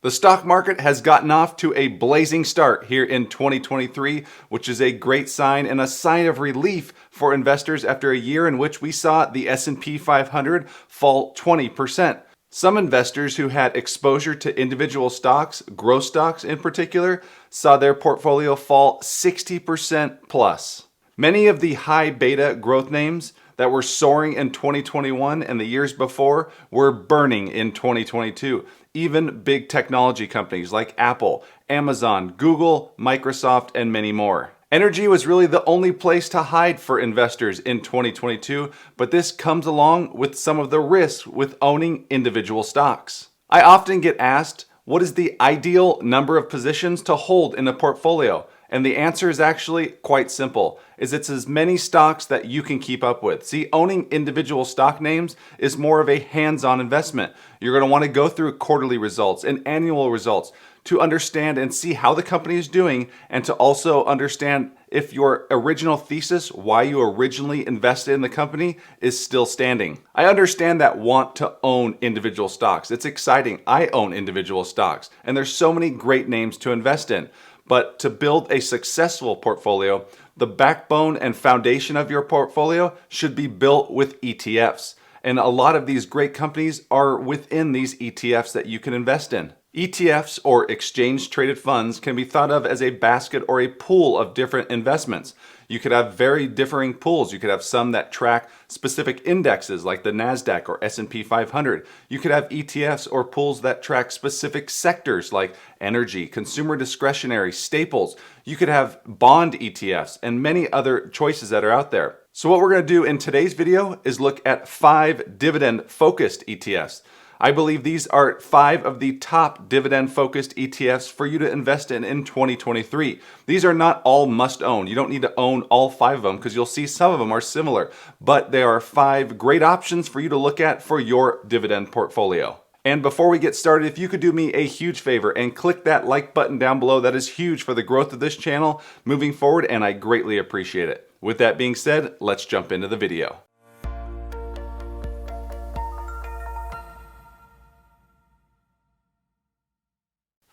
The stock market has gotten off to a blazing start here in 2023, which is a great sign and a sign of relief for investors after a year in which we saw the S&P 500 fall 20%. Some investors who had exposure to individual stocks, growth stocks in particular, saw their portfolio fall 60% plus. Many of the high beta growth names that were soaring in 2021 and the years before were burning in 2022. Even big technology companies like Apple, Amazon, Google, Microsoft, and many more. Energy was really the only place to hide for investors in 2022, but this comes along with some of the risks with owning individual stocks. I often get asked, what is the ideal number of positions to hold in a portfolio? And the answer is actually quite simple, it's as many stocks that you can keep up with. See, owning individual stock names is more of a hands-on investment. You're going to want to go through quarterly results and annual results to understand and see how the company is doing, and to also understand if your original thesis, why you originally invested in the company, is still standing. I understand that want to own individual stocks. It's exciting. I own individual stocks, and there's so many great names to invest in. But to build a successful portfolio, the backbone and foundation of your portfolio should be built with ETFs. And a lot of these great companies are within these ETFs that you can invest in. ETFs, or exchange traded funds, can be thought of as a basket or a pool of different investments. You could have very differing pools. You could have some that track specific indexes like the NASDAQ or S&P 500. You could have ETFs or pools that track specific sectors like energy, consumer discretionary, staples. You could have bond ETFs and many other choices that are out there. So what we're going to do in today's video is look at 5 dividend-focused ETFs. I believe these are 5 of the top dividend-focused ETFs for you to invest in 2023. These are not all must-own. You don't need to own all 5 of them because you'll see some of them are similar. But they are 5 great options for you to look at for your dividend portfolio. And before we get started, if you could do me a huge favor and click that like button down below, that is huge for the growth of this channel moving forward, and I greatly appreciate it. With that being said, let's jump into the video.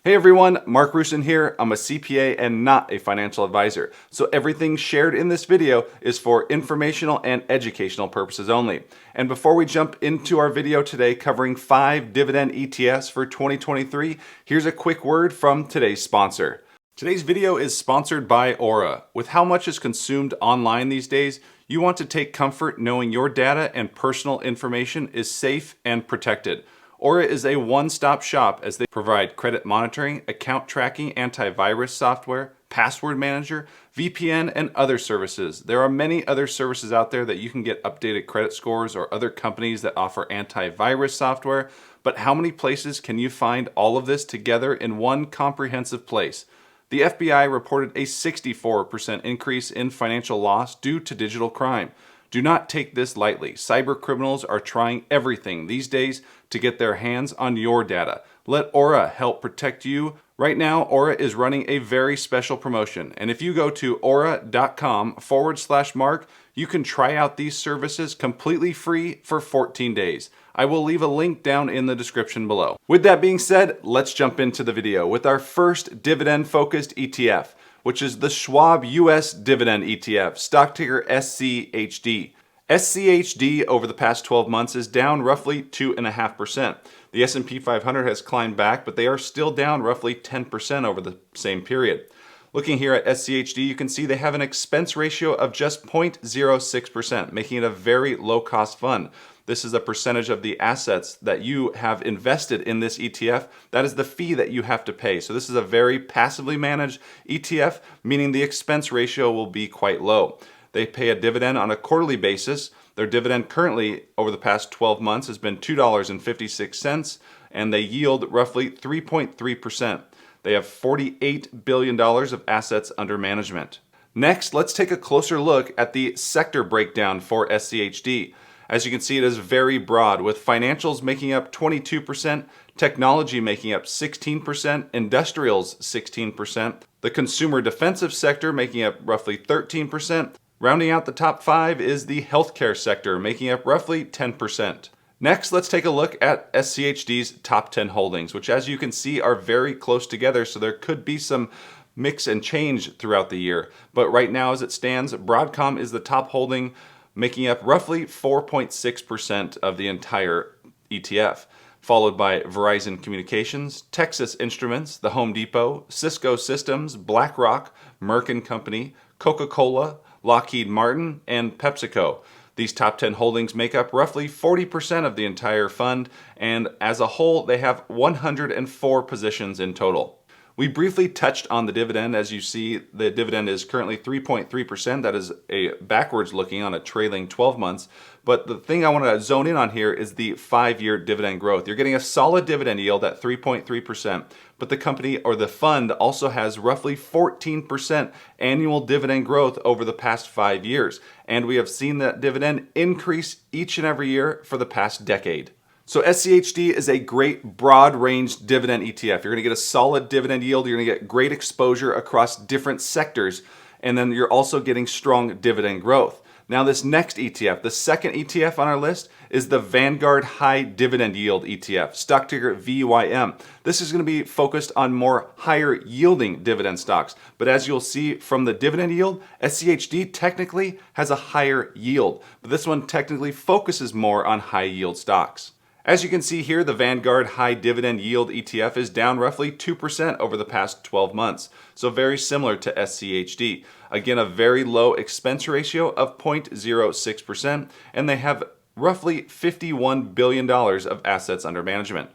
Hey everyone, Mark Rusin here. I'm a CPA and not a financial advisor, so everything shared in this video is for informational and educational purposes only. And before we jump into our video today covering 5 dividend ETFs for 2023, here's a quick word from today's sponsor. Today's video is sponsored by Aura. With how much is consumed online these days, you want to take comfort knowing your data and personal information is safe and protected. Aura is a one-stop shop as they provide credit monitoring, account tracking, antivirus software, password manager, VPN, and other services. There are many other services out there that you can get updated credit scores, or other companies that offer antivirus software, but how many places can you find all of this together in one comprehensive place? The FBI reported a 64% increase in financial loss due to digital crime. Do not take this lightly. Cyber criminals are trying everything these days to get their hands on your data. Let Aura help protect you. Right now, Aura is running a very special promotion. And if you go to aura.com/Mark, you can try out these services completely free for 14 days. I will leave a link down in the description below. With that being said, let's jump into the video with our first dividend-focused ETF, which is the Schwab US Dividend ETF, stock ticker SCHD. SCHD over the past 12 months is down roughly 2.5%. The S&P 500 has climbed back, but they are still down roughly 10% over the same period. Looking here at SCHD, you can see they have an expense ratio of just 0.06%, making it a very low-cost fund. This is a percentage of the assets that you have invested in this ETF. That is the fee that you have to pay. So this is a very passively managed ETF, meaning the expense ratio will be quite low. They pay a dividend on a quarterly basis. Their dividend currently over the past 12 months has been $2.56, and they yield roughly 3.3%. They have $48 billion of assets under management. Next, let's take a closer look at the sector breakdown for SCHD. As you can see, it is very broad, with financials making up 22%, technology making up 16%, industrials 16%, the consumer defensive sector making up roughly 13%. Rounding out the top 5 is the healthcare sector, making up roughly 10%. Next, let's take a look at SCHD's top 10 holdings, which as you can see are very close together, so there could be some mix and change throughout the year. But right now as it stands, Broadcom is the top holding, making up roughly 4.6% of the entire ETF, followed by Verizon Communications, Texas Instruments, the Home Depot, Cisco Systems, BlackRock, Merck & Company, Coca-Cola, Lockheed Martin, and PepsiCo. These top 10 holdings make up roughly 40% of the entire fund, and as a whole, they have 104 positions in total. We briefly touched on the dividend. As you see, the dividend is currently 3.3%. That is a backwards looking on a trailing 12 months. But the thing I want to zone in on here is the 5-year dividend growth. You're getting a solid dividend yield at 3.3%, but the company or the fund also has roughly 14% annual dividend growth over the past 5 years. And we have seen that dividend increase each and every year for the past decade. So SCHD is a great broad range dividend ETF. You're going to get a solid dividend yield. You're going to get great exposure across different sectors. And then you're also getting strong dividend growth. Now this next ETF, the second ETF on our list, is the Vanguard High Dividend Yield ETF, stock ticker VYM. This is going to be focused on more higher yielding dividend stocks. But as you'll see from the dividend yield, SCHD technically has a higher yield. But this one technically focuses more on high yield stocks. As you can see here, the Vanguard High Dividend Yield ETF is down roughly 2% over the past 12 months, so very similar to SCHD. Again, a very low expense ratio of 0.06%, and they have roughly $51 billion of assets under management.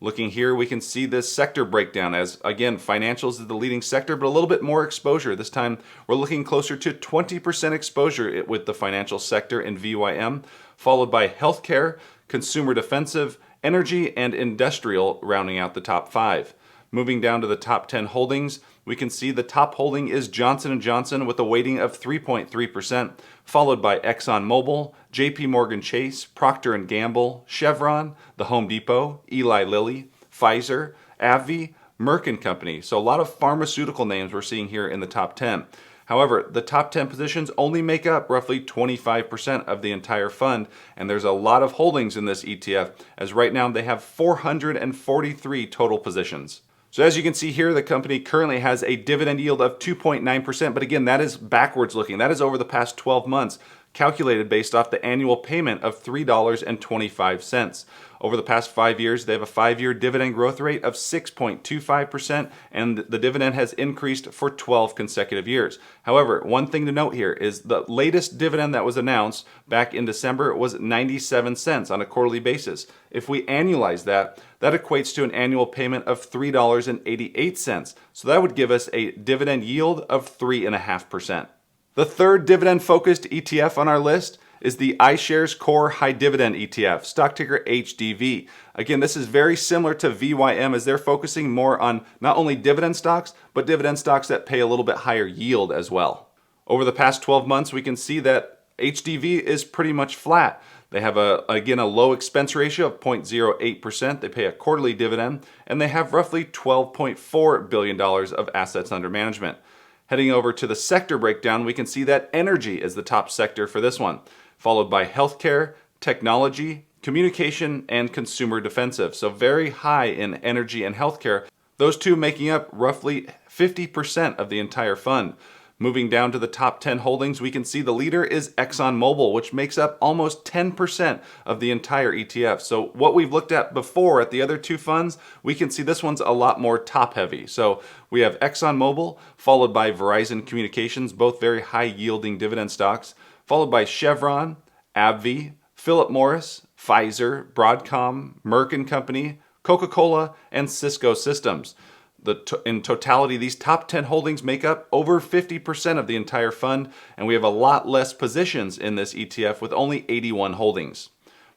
Looking here, we can see this sector breakdown as, again, financials is the leading sector, but a little bit more exposure. This time, we're looking closer to 20% exposure with the financial sector in VYM, followed by healthcare, consumer defensive, energy, and industrial rounding out the top 5. Moving down to the top 10 holdings, we can see the top holding is Johnson & Johnson with a weighting of 3.3%, followed by ExxonMobil, JP Morgan Chase, Procter & Gamble, Chevron, the Home Depot, Eli Lilly, Pfizer, AbbVie, Merck & Company. So a lot of pharmaceutical names we're seeing here in the top 10. However, the top 10 positions only make up roughly 25% of the entire fund, and there's a lot of holdings in this ETF, as right now they have 443 total positions. So as you can see here, the company currently has a dividend yield of 2.9%, but again, that is backwards looking. That is over the past 12 months, calculated based off the annual payment of $3.25. Over the past 5 years, they have a 5-year dividend growth rate of 6.25%, and the dividend has increased for 12 consecutive years. However, one thing to note here is the latest dividend that was announced back in December was 97 cents on a quarterly basis. If we annualize that, that equates to an annual payment of $3.88. So that would give us a dividend yield of 3.5%. The third dividend-focused ETF on our list is the iShares Core High Dividend ETF, stock ticker HDV. Again, this is very similar to VYM as they're focusing more on not only dividend stocks, but dividend stocks that pay a little bit higher yield as well. Over the past 12 months, we can see that HDV is pretty much flat. They have, again, a low expense ratio of 0.08%. They pay a quarterly dividend, and they have roughly $12.4 billion of assets under management. Heading over to the sector breakdown, we can see that energy is the top sector for this one, followed by healthcare, technology, communication, and consumer defensive. So very high in energy and healthcare, those two making up roughly 50% of the entire fund. Moving down to the top 10 holdings, we can see the leader is ExxonMobil, which makes up almost 10% of the entire ETF. So what we've looked at before at the other two funds, we can see this one's a lot more top heavy. So we have ExxonMobil, followed by Verizon Communications, both very high yielding dividend stocks, followed by Chevron, AbbVie, Philip Morris, Pfizer, Broadcom, Merck & Company, Coca-Cola, and Cisco Systems. In totality, these top 10 holdings make up over 50% of the entire fund, and we have a lot less positions in this ETF with only 81 holdings.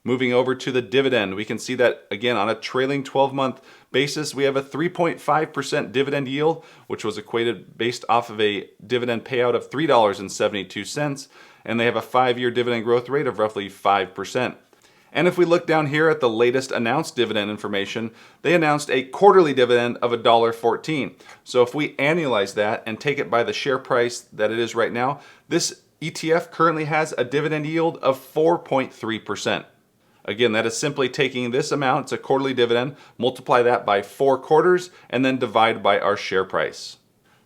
Moving over to the dividend, we can see that, again, on a trailing 12-month basis, we have a 3.5% dividend yield, which was equated based off of a dividend payout of $3.72, and they have a 5-year dividend growth rate of roughly 5%. And if we look down here at the latest announced dividend information, they announced a quarterly dividend of $1.14. So if we annualize that and take it by the share price that it is right now, this ETF currently has a dividend yield of 4.3%. Again, that is simply taking this amount, it's a quarterly dividend, multiply that by 4 quarters, and then divide by our share price.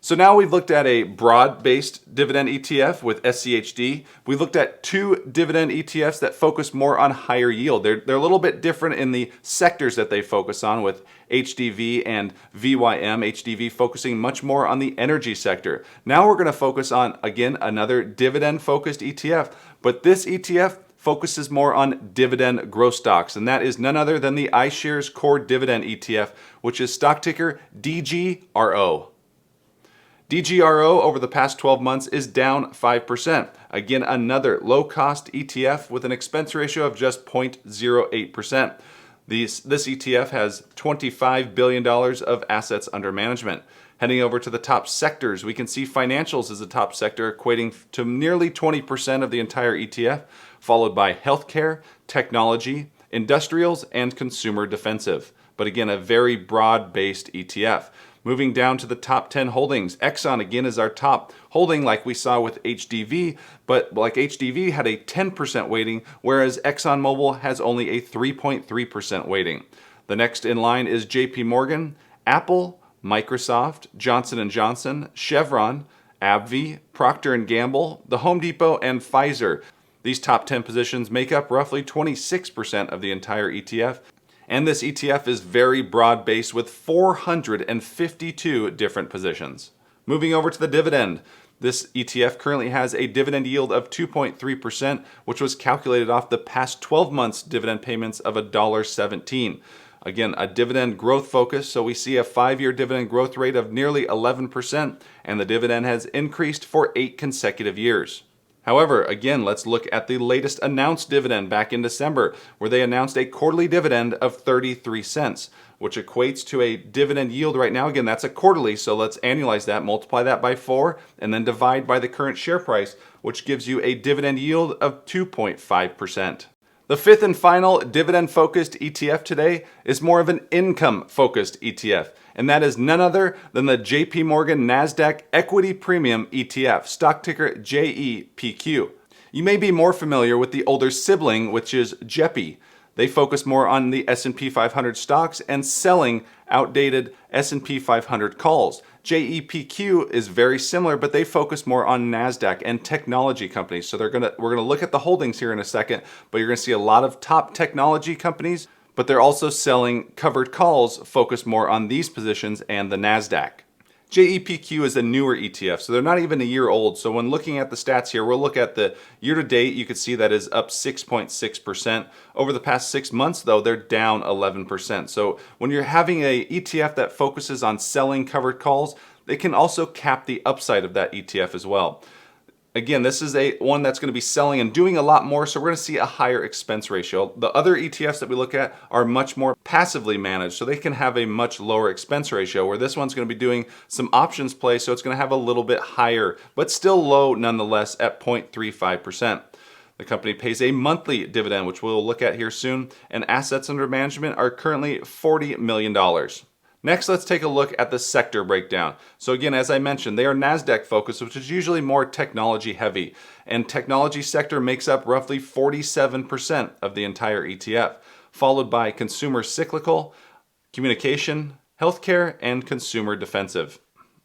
So now we've looked at a broad-based dividend ETF with SCHD. We've looked at 2 dividend ETFs that focus more on higher yield. They're a little bit different in the sectors that they focus on, with HDV and VYM. HDV focusing much more on the energy sector. Now we're going to focus on, again, another dividend-focused ETF, but this ETF focuses more on dividend growth stocks, and that is none other than the iShares Core Dividend ETF, which is stock ticker DGRO. DGRO over the past 12 months is down 5%. Again, another low-cost ETF with an expense ratio of just 0.08%. This ETF has $25 billion of assets under management. Heading over to the top sectors, we can see financials as the top sector, equating to nearly 20% of the entire ETF, followed by healthcare, technology, industrials, and consumer defensive. But again, a very broad-based ETF. Moving down to the top 10 holdings, Exxon again is our top holding, like we saw with HDV, but like HDV had a 10% weighting, whereas ExxonMobil has only a 3.3% weighting. The next in line is JP Morgan, Apple, Microsoft, Johnson & Johnson, Chevron, AbbVie, Procter & Gamble, the Home Depot, and Pfizer. These top 10 positions make up roughly 26% of the entire ETF. And this ETF is very broad-based with 452 different positions. Moving over to the dividend. This ETF currently has a dividend yield of 2.3%, which was calculated off the past 12 months dividend payments of $1.17. Again, a dividend growth focus, so we see a 5-year dividend growth rate of nearly 11%, and the dividend has increased for 8 consecutive years. However, again, let's look at the latest announced dividend back in December, where they announced a quarterly dividend of 33 cents, which equates to a dividend yield right now. Again, that's a quarterly, so let's annualize that, multiply that by 4, and then divide by the current share price, which gives you a dividend yield of 2.5%. The 5th and final dividend-focused ETF today is more of an income-focused ETF, and that is none other than the JP Morgan Nasdaq Equity Premium ETF, stock ticker JEPQ. You may be more familiar with the older sibling, which is JEPI. They focus more on the S&P 500 stocks and selling outdated S&P 500 calls. JEPQ is very similar, but they focus more on NASDAQ and technology companies. So we're gonna look at the holdings here in a second, but you're gonna see a lot of top technology companies, but they're also selling covered calls focused more on these positions and the NASDAQ. JEPQ is a newer ETF, so they're not even a year old. So when looking at the stats here, we'll look at the year to date. You can see that is up 6.6%. Over the past 6 months, though, they're down 11%. So when you're having a ETF that focuses on selling covered calls, they can also cap the upside of that ETF as well. Again, this is one that's going to be selling and doing a lot more, so we're going to see a higher expense ratio. The other ETFs that we look at are much more passively managed, so they can have a much lower expense ratio, where this one's going to be doing some options play, so it's going to have a little bit higher, but still low nonetheless at 0.35%. The company pays a monthly dividend, which we'll look at here soon, and assets under management are currently $40 million. Next, let's take a look at the sector breakdown. So again, as I mentioned, they are NASDAQ focused, which is usually more technology heavy. And technology sector makes up roughly 47% of the entire ETF, followed by consumer cyclical, communication, healthcare, and consumer defensive.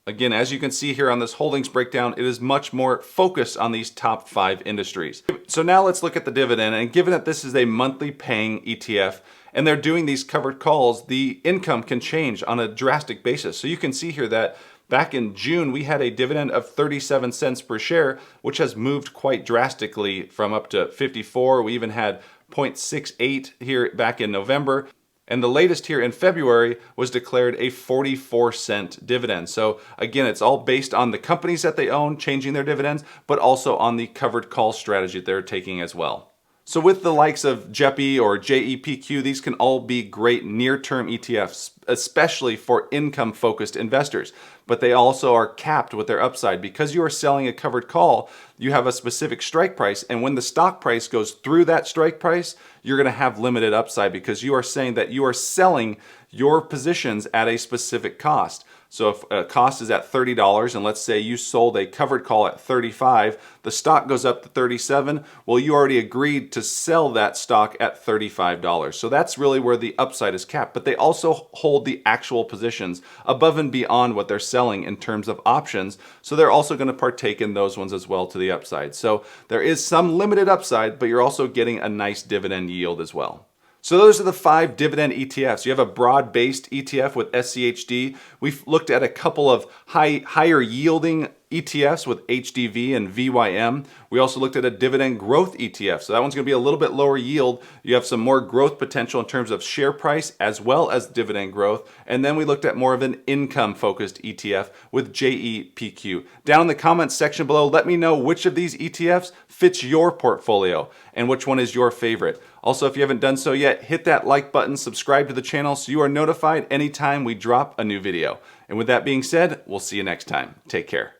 Again, as you can see here on this holdings breakdown, it is much more focused on these top 5 industries. So now let's look at the dividend, and given that this is a monthly paying ETF, and they're doing these covered calls, the income can change on a drastic basis. So you can see here that back in June, we had a dividend of 37 cents per share, which has moved quite drastically from up to 54. We even had 0.68 here back in November. And the latest here in February was declared a 44-cent dividend. So again, it's all based on the companies that they own changing their dividends, but also on the covered call strategy that they're taking as well. So with the likes of JEPI or JEPQ, these can all be great near-term ETFs, especially for income-focused investors. But they also are capped with their upside. Because you are selling a covered call, you have a specific strike price, and when the stock price goes through that strike price, you're going to have limited upside, because you are saying that you are selling your positions at a specific cost. So if a cost is at $30 and let's say you sold a covered call at 35, the stock goes up to 37, well, you already agreed to sell that stock at $35. So that's really where the upside is capped, but they also hold the actual positions above and beyond what they're selling in terms of options. So they're also going to partake in those ones as well to the upside. So there is some limited upside, but you're also getting a nice dividend yield as well. So those are the 5 dividend ETFs. You have a broad-based ETF with SCHD. We've looked at a couple of higher yielding ETFs with HDV and VYM. We also looked at a dividend growth ETF. So that one's going to be a little bit lower yield. You have some more growth potential in terms of share price as well as dividend growth. And then we looked at more of an income-focused ETF with JEPQ. Down in the comments section below, let me know which of these ETFs fits your portfolio and which one is your favorite. Also, if you haven't done so yet, hit that like button, subscribe to the channel so you are notified anytime we drop a new video. And with that being said, we'll see you next time. Take care.